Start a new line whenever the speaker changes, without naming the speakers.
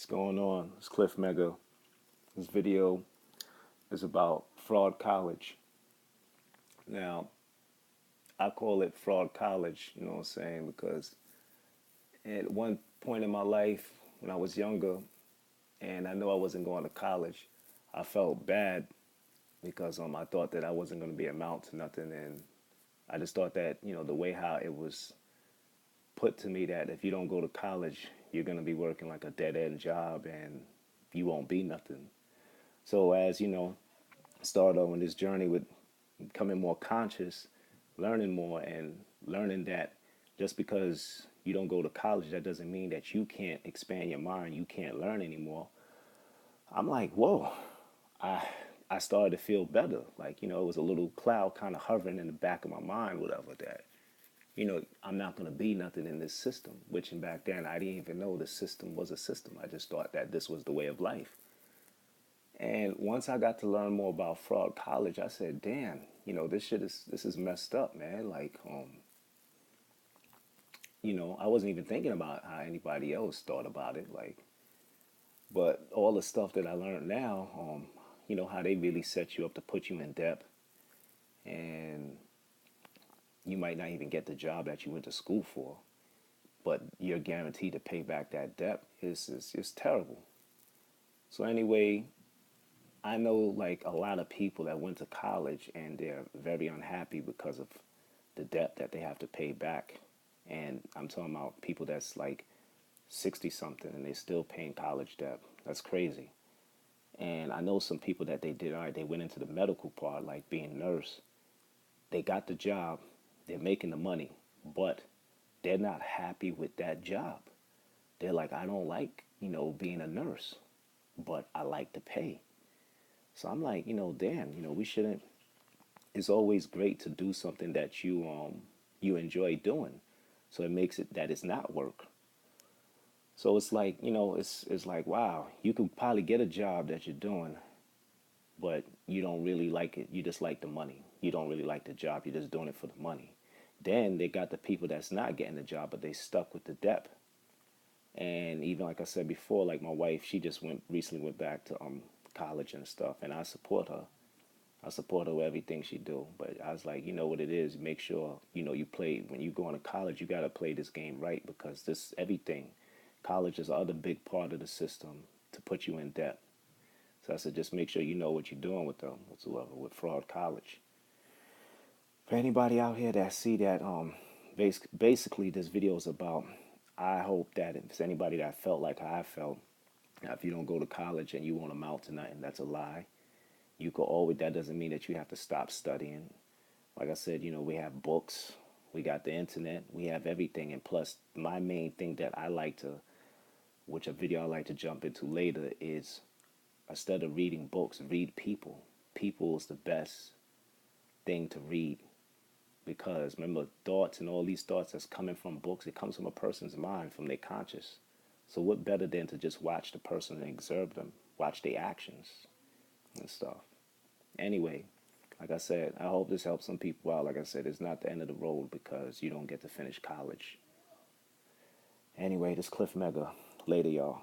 What's going on? It's Cliff Mega. This video is about fraud college. Now, I call it fraud college, you know what I'm saying? Because at one point in my life, when I was younger and I knew I wasn't going to college, I felt bad because I thought that I wasn't going to be amount to nothing. And I just thought that, the way how it was put to me that if you don't go to college, you're going to be working like a dead end job and you won't be nothing. So as started on this journey with becoming more conscious, learning more, and learning that just because you don't go to college, that doesn't mean that you can't expand your mind, you can't learn anymore. I'm like, whoa, I I started to feel better. Like, it was a little cloud kind of hovering in the back of my mind, whatever, that, I'm not going to be nothing in this system, which in back then I didn't even know the system was a system. I just thought that this was the way of life. And once I got to learn more about fraud college, I said, "Damn, this is messed up, man." Like, I wasn't even thinking about how anybody else thought about it. Like, but all the stuff that I learned now, how they really set you up to put you in debt, and you might not even get the job that you went to school for, but you're guaranteed to pay back that debt. Is terrible. So anyway, I know like a lot of people that went to college and they're very unhappy because of the debt that they have to pay back. And I'm talking about people that's like 60 something and they're still paying college debt. That's crazy. And I know some people that they did, all right, they went into the medical part, like being a nurse. They got the job, they're making the money, but they're not happy with that job. They're like, I don't like, being a nurse, but I like to pay. So I'm like, damn, we shouldn't. It's always great to do something that you enjoy doing, so it makes it that it's not work. So it's like, it's like, wow, you could probably get a job that you're doing, but you don't really like it. You just like the money. You don't really like the job. You're just doing it for the money. Then they got the people that's not getting the job, but they stuck with the debt. And even like I said before, like my wife, she just recently went back to college and stuff, and I support her. I support her with everything she do. But I was like, you know what it is, make sure, you play when you go into college, you gotta play this game right because this everything. College is the other big part of the system to put you in debt. So I said just make sure you know what you're doing with them whatsoever with fraud college. For anybody out here that see that basically this video is about, I hope that if it's anybody that felt like how I felt, if you don't go to college and you won't amount to nothing, that's a lie. You could always, that doesn't mean that you have to stop studying. Like I said, we have books, we got the internet, we have everything. And plus, my main thing that I like to, which a video I like to jump into later, is instead of reading books, read people. People is the best thing to read because remember, thoughts and all these thoughts that's coming from books, it comes from a person's mind, from their conscious. So what better than to just watch the person and observe them, watch their actions and stuff. Anyway, like I said, I hope this helps some people out. Like I said, it's not the end of the road because you don't get to finish college. Anyway, this Cliff Mega. Later, y'all.